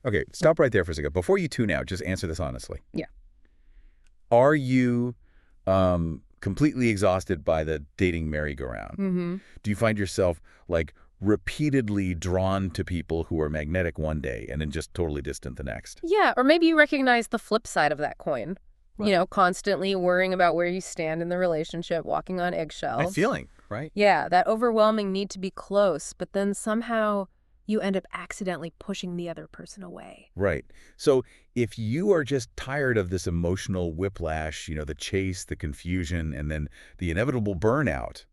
Okay, stop right there for a second. Before you tune out, just answer this honestly. Yeah. Are you completely exhausted by the dating merry-go-round? Do you find yourself, like, repeatedly drawn to people who are magnetic one day and then just totally distant the next? Yeah, or maybe you recognize the flip side of that coin. Right. You know, constantly worrying about where you stand in the relationship, walking on eggshells. That feeling, right? Yeah, that overwhelming need to be close, but then somehow you end up accidentally pushing the other person away. Right. So if you are just tired of this emotional whiplash, the chase, the confusion, and then the inevitable burnout,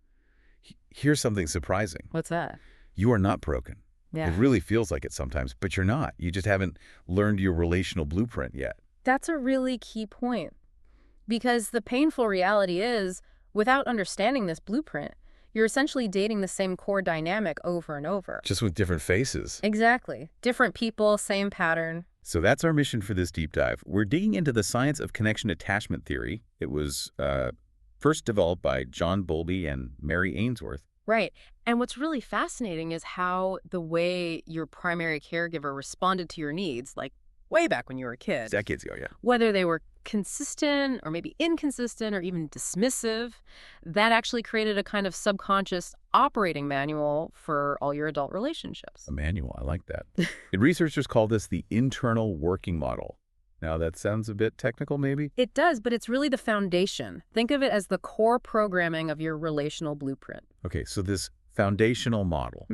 here's something surprising. What's that? You are not broken. Yeah. It really feels like it sometimes, but you're not. You just haven't learned your relational blueprint yet. That's a really key point. Because the painful reality is, without understanding this blueprint, you're essentially dating the same core dynamic over and over. Just with different faces. Exactly. Different people, same pattern. So that's our mission for this deep dive. We're digging into the science of connection attachment theory. It was first developed by John Bowlby and Mary Ainsworth. Right. And what's really fascinating is how the way your primary caregiver responded to your needs, like way back when you were a kid. Decades ago, yeah. Whether they were consistent or maybe inconsistent or even dismissive, that actually created a kind of subconscious operating manual for all your adult relationships. A manual, I like that. And researchers call this the internal working model. Now, that sounds a bit technical, maybe? It does, but it's really the foundation. Think of it as the core programming of your relational blueprint. Okay, so this foundational model,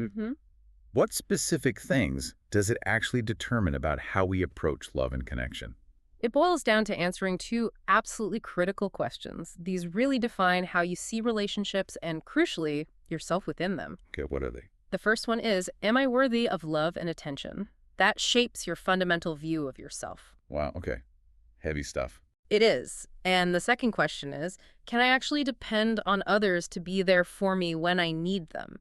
what specific things does it actually determine about how we approach love and connection? It boils down to answering two absolutely critical questions. These really define how you see relationships and, crucially, yourself within them. Okay, what are they? The first one is, am I worthy of love and attention? That shapes your fundamental view of yourself. Wow, okay. Heavy stuff. It is. And the second question is, can I actually depend on others to be there for me when I need them?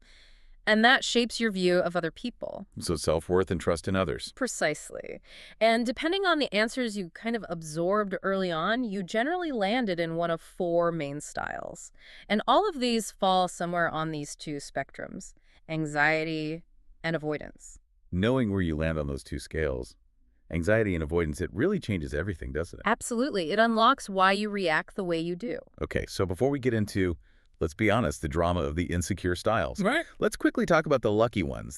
And that shapes your view of other people. So self-worth and trust in others. Precisely. And depending on the answers you kind of absorbed early on, you generally landed in one of four main styles. And all of these fall somewhere on these two spectrums, anxiety and avoidance. Knowing where you land on those two scales, anxiety and avoidance, it really changes everything, doesn't it? Absolutely. It unlocks why you react the way you do. Okay, so before we get into, let's be honest, the drama of the insecure styles. Right. Let's quickly talk about the lucky ones,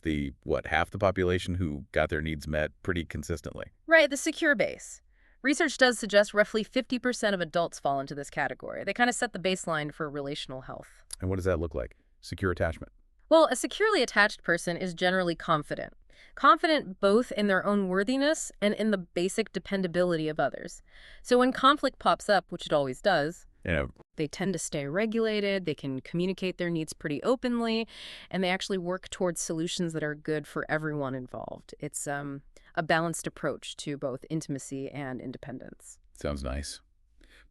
half the population who got their needs met pretty consistently. Right, the secure base. Research does suggest roughly 50% of adults fall into this category. They kind of set the baseline for relational health. And what does that look like? Secure attachment. Well, a securely attached person is generally confident. Confident both in their own worthiness and in the basic dependability of others. So when conflict pops up, which it always does, they tend to stay regulated, they can communicate their needs pretty openly, and they actually work towards solutions that are good for everyone involved. It's a balanced approach to both intimacy and independence. Sounds nice.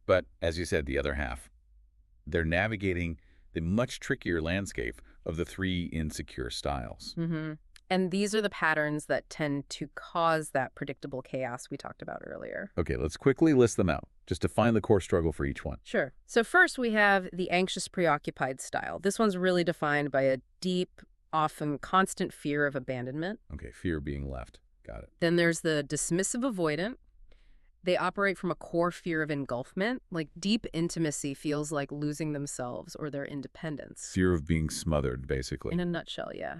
But as you said, the other half, they're navigating the much trickier landscape of the three insecure styles. And these are the patterns that tend to cause that predictable chaos we talked about earlier. Okay, let's quickly list them out. Just define the core struggle for each one. Sure. So first we have the anxious preoccupied style. This one's really defined by a deep, often constant fear of abandonment. Okay, fear of being left. Got it. Then there's the dismissive avoidant. They operate from a core fear of engulfment, like deep intimacy feels like losing themselves or their independence. Fear of being smothered, basically. In a nutshell, yeah.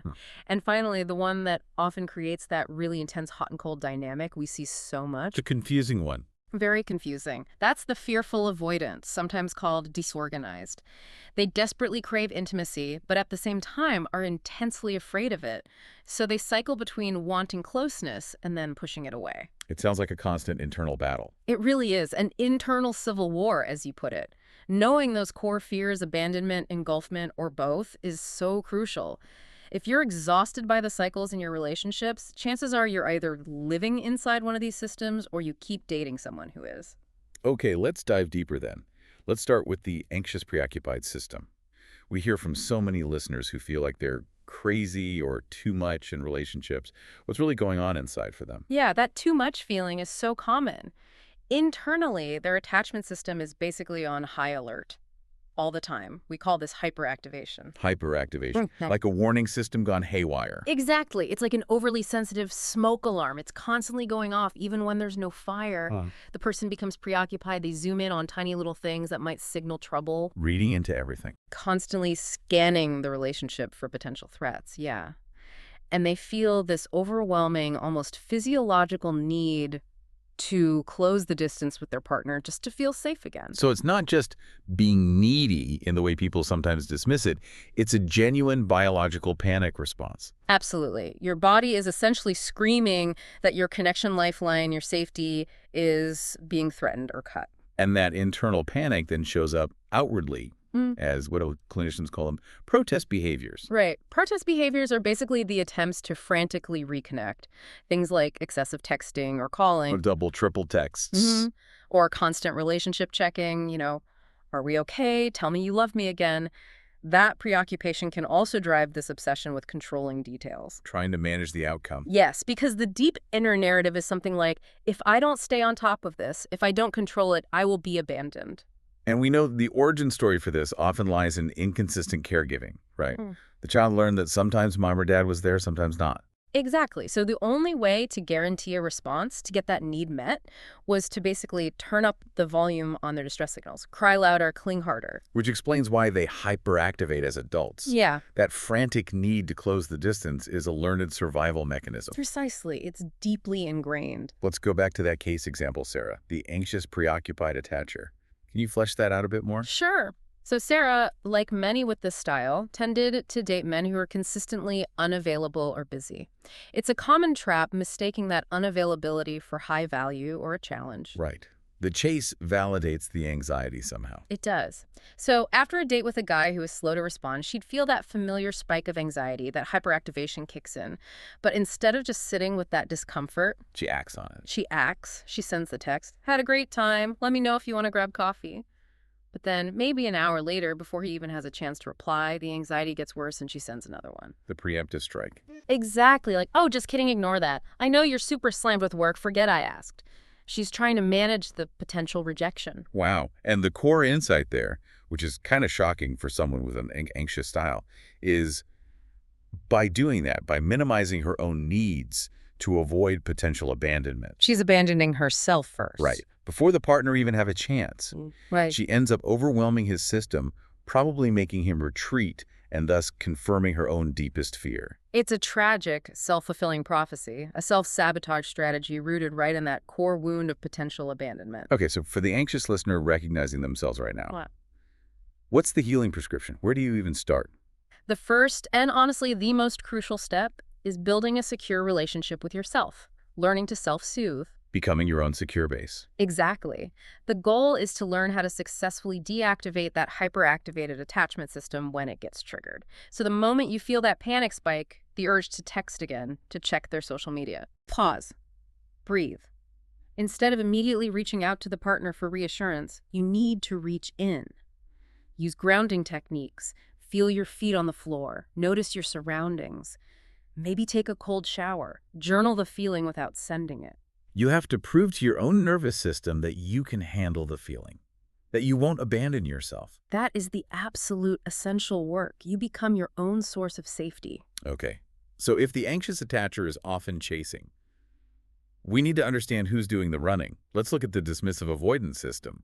And finally, the one that often creates that really intense hot and cold dynamic we see so much. It's a confusing one. Very confusing. That's the fearful avoidant, sometimes called disorganized. They desperately crave intimacy, but at the same time are intensely afraid of it. So they cycle between wanting closeness and then pushing it away. It sounds like a constant internal battle. It really is, an internal civil war, as you put it. Knowing those core fears, abandonment, engulfment, or both, is so crucial. If you're exhausted by the cycles in your relationships, chances are you're either living inside one of these systems or you keep dating someone who is. Okay, let's dive deeper then. Let's start with the anxious preoccupied system. We hear from so many listeners who feel like they're crazy or too much in relationships. What's really going on inside for them? Yeah, that too much feeling is so common. Internally, their attachment system is basically on high alert. all the time. We call this hyperactivation. Hyperactivation, like a warning system gone haywire. Exactly. It's like an overly sensitive smoke alarm. It's constantly going off even when there's no fire. The person becomes preoccupied. They zoom in on tiny little things that might signal trouble. Reading into everything. Constantly scanning the relationship for potential threats. Yeah. And they feel this overwhelming, almost physiological need to close the distance with their partner just to feel safe again. So it's not just being needy in the way people sometimes dismiss it. It's a genuine biological panic response. Absolutely. Your body is essentially screaming that your connection lifeline, your safety, is being threatened or cut. And that internal panic then shows up outwardly as what do clinicians call them? Protest behaviors. Right. Protest behaviors are basically the attempts to frantically reconnect. Things like excessive texting or calling. Or double, triple texts. Or constant relationship checking, are we okay? Tell me you love me again. That preoccupation can also drive this obsession with controlling details. Trying to manage the outcome. Yes, because the deep inner narrative is something like, if I don't stay on top of this, if I don't control it, I will be abandoned. And we know the origin story for this often lies in inconsistent caregiving, right? The child learned that sometimes mom or dad was there, sometimes not. Exactly. So the only way to guarantee a response, to get that need met, was to basically turn up the volume on their distress signals. Cry louder, cling harder. Which explains why they hyperactivate as adults. Yeah. That frantic need to close the distance is a learned survival mechanism. Precisely. It's deeply ingrained. Let's go back to that case example, Sarah, the anxious, preoccupied attacher. Can you flesh that out a bit more? Sure. So Sarah, like many with this style, tended to date men who are consistently unavailable or busy. It's a common trap mistaking that unavailability for high value or a challenge. Right. The chase validates the anxiety somehow. It does. So after a date with a guy who is slow to respond, she'd feel that familiar spike of anxiety, that hyperactivation kicks in. But instead of just sitting with that discomfort, she acts on it. She sends the text, "Had a great time. Let me know if you want to grab coffee." But then maybe an hour later, before he even has a chance to reply, the anxiety gets worse and she sends another one. The preemptive strike. Exactly. Like, oh, just kidding, ignore that. I know you're super slammed with work. Forget I asked. She's trying to manage the potential rejection. Wow. And the core insight there, which is kind of shocking for someone with an anxious style, is by doing that, by minimizing her own needs to avoid potential abandonment. She's abandoning herself first. Right. Before the partner even have a chance. Right. She ends up overwhelming his system, probably making him retreat and thus confirming her own deepest fear. It's a tragic, self-fulfilling prophecy, a self-sabotage strategy rooted right in that core wound of potential abandonment. Okay, so for the anxious listener recognizing themselves right now, What? What's the healing prescription? Where do you even start? The first, and honestly the most crucial step, is building a secure relationship with yourself, learning to self-soothe. Becoming your own secure base. Exactly. The goal is to learn how to successfully deactivate that hyperactivated attachment system when it gets triggered. So the moment you feel that panic spike, the urge to text again, to check their social media, pause, breathe. Instead of immediately reaching out to the partner for reassurance, you need to reach in. Use grounding techniques. Feel your feet on the floor. Notice your surroundings. Maybe take a cold shower. Journal the feeling without sending it. You have to prove to your own nervous system that you can handle the feeling, that you won't abandon yourself. That is the absolute essential work. You become your own source of safety. Okay. So if the anxious attacher is often chasing, we need to understand who's doing the running. Let's look at the dismissive avoidance system.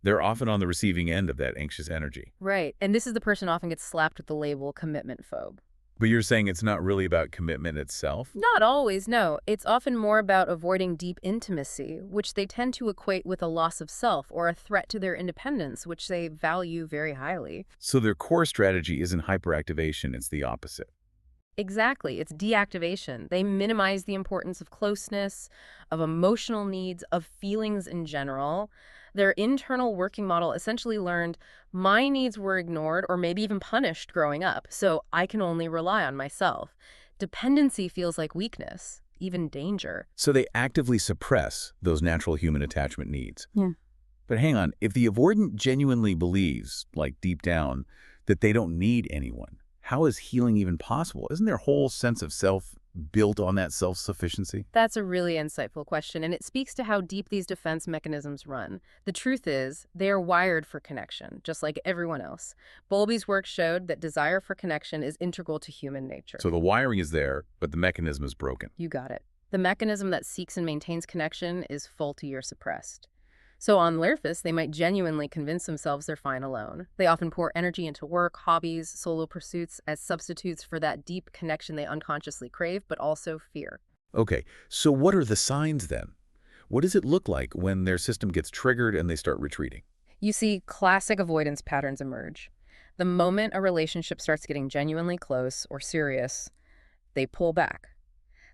They're often on the receiving end of that anxious energy. Right. And this is the person often gets slapped with the label commitment phobe. But you're saying it's not really about commitment itself? Not always, no. It's often more about avoiding deep intimacy, which they tend to equate with a loss of self or a threat to their independence, which they value very highly. So their core strategy isn't hyperactivation, it's the opposite. Exactly. It's deactivation. They minimize the importance of closeness, of emotional needs, of feelings in general. Their internal working model essentially learned my needs were ignored or maybe even punished growing up, so I can only rely on myself. Dependency feels like weakness, even danger. So they actively suppress those natural human attachment needs. Yeah. But hang on, if the avoidant genuinely believes, like deep down, that they don't need anyone, how is healing even possible? Isn't their whole sense of self built on that self-sufficiency? That's a really insightful question, and it speaks to how deep these defense mechanisms run. The truth is, they are wired for connection, just like everyone else. Bowlby's work showed that desire for connection is integral to human nature. So the wiring is there, but the mechanism is broken. You got it. The mechanism that seeks and maintains connection is faulty or suppressed. So on the surface, they might genuinely convince themselves they're fine alone. They often pour energy into work, hobbies, solo pursuits as substitutes for that deep connection they unconsciously crave, but also fear. Okay, so what are the signs then? What does it look like when their system gets triggered and they start retreating? You see classic avoidance patterns emerge. The moment a relationship starts getting genuinely close or serious, they pull back.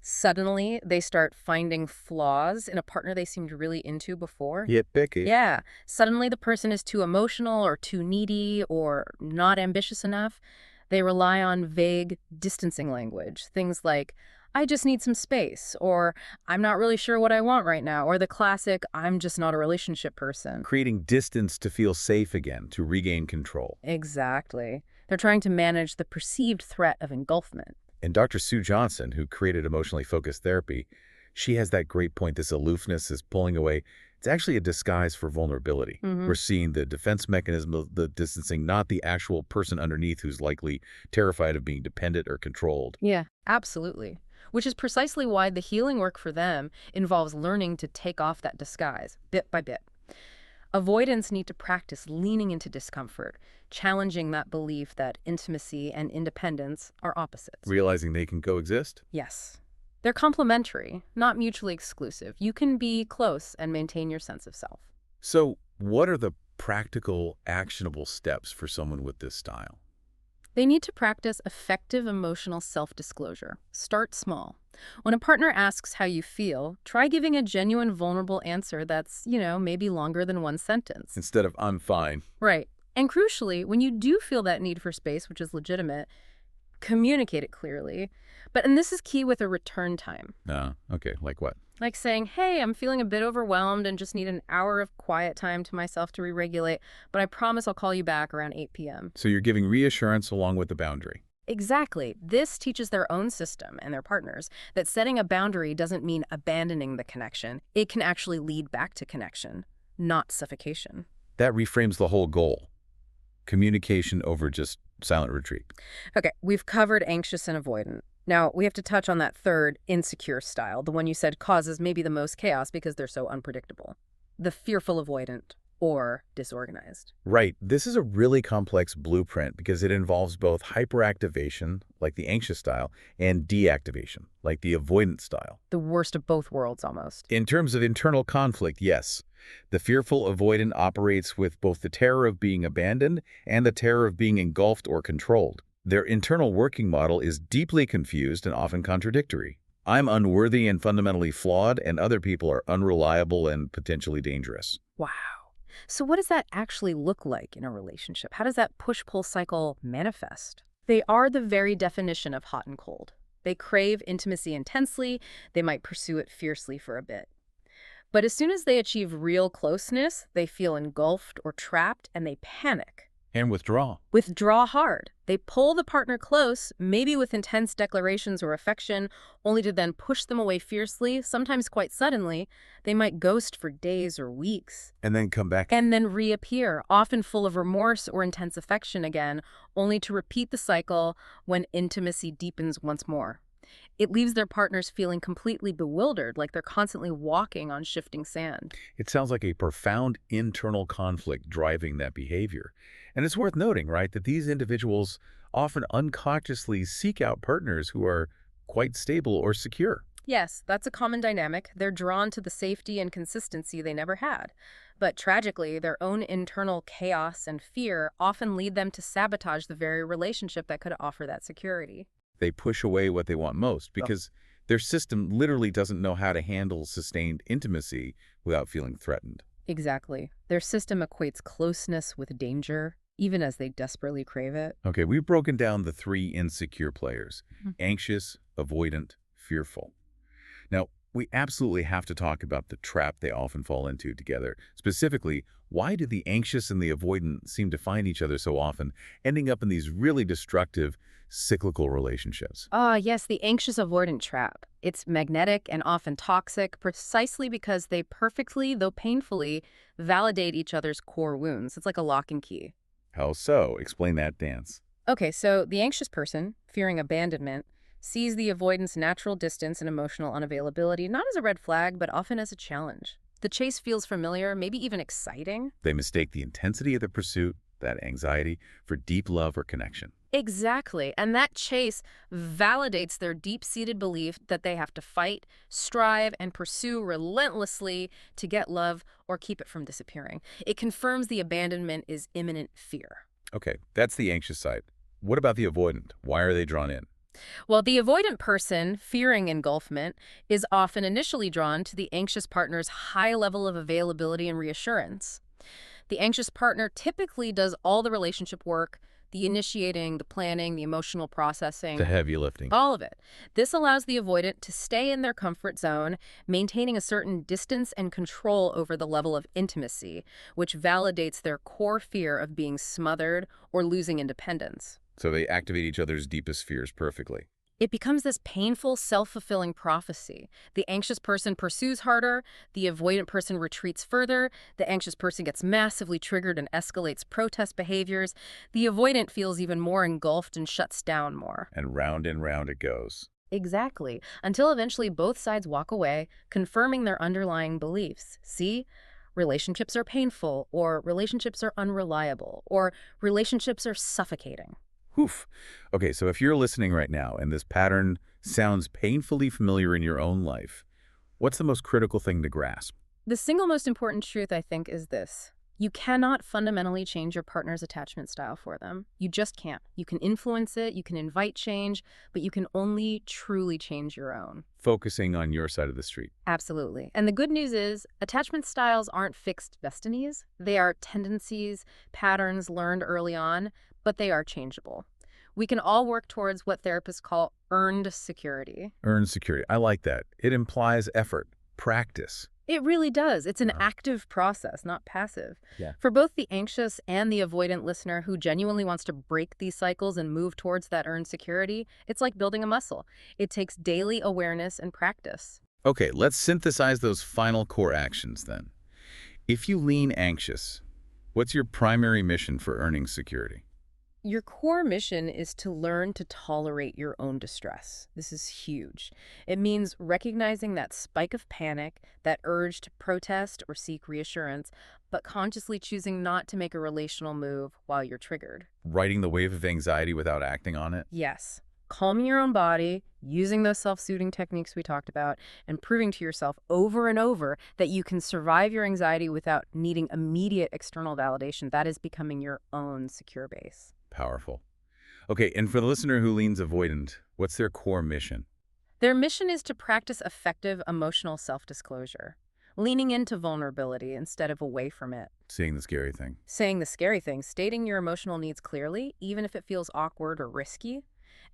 Suddenly, they start finding flaws in a partner they seemed really into before. Get picky. Yeah. Suddenly, the person is too emotional or too needy or not ambitious enough. They rely on vague, distancing language. Things like, I just need some space, or I'm not really sure what I want right now, or the classic, I'm just not a relationship person. Creating distance to feel safe again, to regain control. Exactly. They're trying to manage the perceived threat of engulfment. And Dr. Sue Johnson, who created emotionally focused therapy, she has that great point. This aloofness is pulling away. It's actually a disguise for vulnerability. We're seeing the defense mechanism of the distancing, not the actual person underneath who's likely terrified of being dependent or controlled. Yeah, absolutely. Which is precisely why the healing work for them involves learning to take off that disguise, bit by bit. Avoidants need to practice leaning into discomfort, challenging that belief that intimacy and independence are opposites. Realizing they can coexist? Yes. They're complementary, not mutually exclusive. You can be close and maintain your sense of self. So what are the practical, actionable steps for someone with this style? They need to practice effective emotional self-disclosure. Start small. When a partner asks how you feel, try giving a genuine, vulnerable answer that's, maybe longer than one sentence. Instead of, I'm fine. Right. And crucially, when you do feel that need for space, which is legitimate, communicate it clearly. And this is key with a return time. Okay, like what? Like saying, hey, I'm feeling a bit overwhelmed and just need an hour of quiet time to myself to re-regulate, but I promise I'll call you back around 8 p.m. So you're giving reassurance along with the boundary. Exactly. This teaches their own system and their partners that setting a boundary doesn't mean abandoning the connection. It can actually lead back to connection, not suffocation. That reframes the whole goal. Communication over just silent retreat. Okay, we've covered anxious and avoidant. Now, we have to touch on that third, insecure style, the one you said causes maybe the most chaos because they're so unpredictable. The fearful avoidant, or disorganized. Right. This is a really complex blueprint because it involves both hyperactivation, like the anxious style, and deactivation, like the avoidant style. The worst of both worlds, almost. In terms of internal conflict, yes. The fearful avoidant operates with both the terror of being abandoned and the terror of being engulfed or controlled. Their internal working model is deeply confused and often contradictory. I'm unworthy and fundamentally flawed, and other people are unreliable and potentially dangerous. Wow. So what does that actually look like in a relationship? How does that push-pull cycle manifest? They are the very definition of hot and cold. They crave intimacy intensely. They might pursue it fiercely for a bit. But as soon as they achieve real closeness, they feel engulfed or trapped, and they panic. And withdraw. Withdraw hard. They pull the partner close, maybe with intense declarations or affection, only to then push them away fiercely, sometimes quite suddenly. They might ghost for days or weeks. And then come back. And then reappear, often full of remorse or intense affection again, only to repeat the cycle when intimacy deepens once more. It leaves their partners feeling completely bewildered, like they're constantly walking on shifting sand. It sounds like a profound internal conflict driving that behavior. And it's worth noting, right, that these individuals often unconsciously seek out partners who are quite stable or secure. Yes, that's a common dynamic. They're drawn to the safety and consistency they never had. But tragically, their own internal chaos and fear often lead them to sabotage the very relationship that could offer that security. They push away what they want most because their system literally doesn't know how to handle sustained intimacy without feeling threatened. Exactly. Their system equates closeness with danger, even as they desperately crave it. Okay, we've broken down the three insecure players: anxious, avoidant, fearful. Now, we absolutely have to talk about the trap they often fall into together. Specifically, why do the anxious and the avoidant seem to find each other so often, ending up in these really destructive, cyclical relationships. Ah, yes, the anxious avoidant trap. It's magnetic and often toxic precisely because they perfectly, though painfully, validate each other's core wounds. It's like a lock and key. How so? Explain that dance. Okay, so the anxious person, fearing abandonment, sees the avoidant's natural distance and emotional unavailability not as a red flag, but often as a challenge. The chase feels familiar, maybe even exciting. They mistake the intensity of the pursuit, that anxiety, for deep love or connection. Exactly. And that chase validates their deep-seated belief that they have to fight, strive, and pursue relentlessly to get love or keep it from disappearing. It confirms the abandonment is imminent fear. Okay, that's the anxious side. What about the avoidant? Why are they drawn in? Well, the avoidant person, fearing engulfment, is often initially drawn to the anxious partner's high level of availability and reassurance. The anxious partner typically does all the relationship work, the initiating, the planning, the emotional The processing, heavy lifting. all of it. This allows the avoidant to stay in their comfort zone, maintaining a certain distance and control over the level of intimacy, which validates their core fear of being smothered or losing independence. So they activate each other's deepest fears perfectly. It becomes this painful, self-fulfilling prophecy. The anxious person pursues harder, the avoidant person retreats further, the anxious person gets massively triggered and escalates protest behaviors, the avoidant feels even more engulfed and shuts down more. And round it goes. Exactly, until eventually both sides walk away, confirming their underlying beliefs. See? Relationships are painful, or relationships are unreliable, or relationships are suffocating. Whew. Okay, so if you're listening right now and this pattern sounds painfully familiar in your own life, what's the most critical thing to grasp? The single most important truth, I think, is this. You cannot fundamentally change your partner's attachment style for them. You just can't. You can influence it, you can invite change, but you can only truly change your own. Focusing on your side of the street. Absolutely. And the good news is, attachment styles aren't fixed destinies. They are tendencies, patterns learned early on, but they are changeable. We can all work towards what therapists call earned security. Earn security. I like that. It implies effort, practice. It really does. It's an Uh, active process, not passive. Yeah. For both the anxious and the avoidant listener who genuinely wants to break these cycles and move towards that earned security, it's like building a muscle. It takes daily awareness and practice. Okay, let's synthesize those final core actions then. If you lean anxious, what's your primary mission for earning security? Your core mission is to learn to tolerate your own distress. This is huge. It means recognizing that spike of panic, that urge to protest or seek reassurance, but consciously choosing not to make a relational move while you're triggered. Riding the wave of anxiety without acting on it? Yes. Calming your own body, using those self-soothing techniques we talked about, and proving to yourself over and over that you can survive your anxiety without needing immediate external validation. That is becoming your own secure base. Powerful. Okay, and for the listener who leans avoidant, what's their core mission? Their mission is to practice effective emotional self-disclosure, leaning into vulnerability instead of away from it. Seeing the scary thing. Saying the scary things, stating your emotional needs clearly, even if it feels awkward or risky.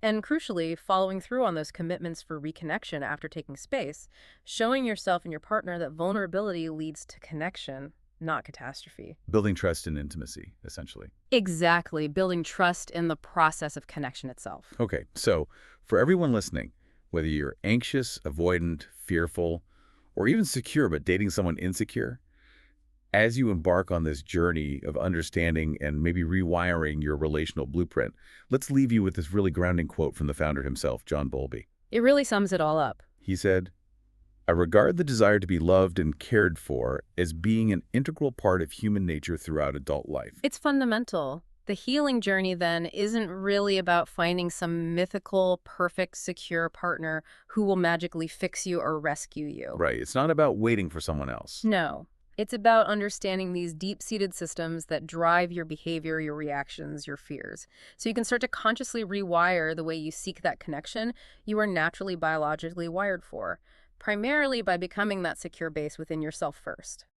And crucially, following through on those commitments for reconnection after taking space, showing yourself and your partner that vulnerability leads to connection, not catastrophe. Building trust and intimacy, essentially. Exactly, building trust in the process of connection itself. Okay, so for everyone listening, whether you're anxious, avoidant, fearful, or even secure but dating someone insecure, as you embark on this journey of understanding and maybe rewiring your relational blueprint, let's leave you with this really grounding quote from the founder himself, John Bowlby. It really sums it all up. He said, "I regard the desire to be loved and cared for as being an integral part of human nature throughout adult life." It's fundamental. The healing journey, then, isn't really about finding some mythical, perfect, secure partner who will magically fix you or rescue you. Right. It's not about waiting for someone else. No. It's about understanding these deep-seated systems that drive your behavior, your reactions, your fears. So you can start to consciously rewire the way you seek that connection you are naturally biologically wired for, primarily by becoming that secure base within yourself first.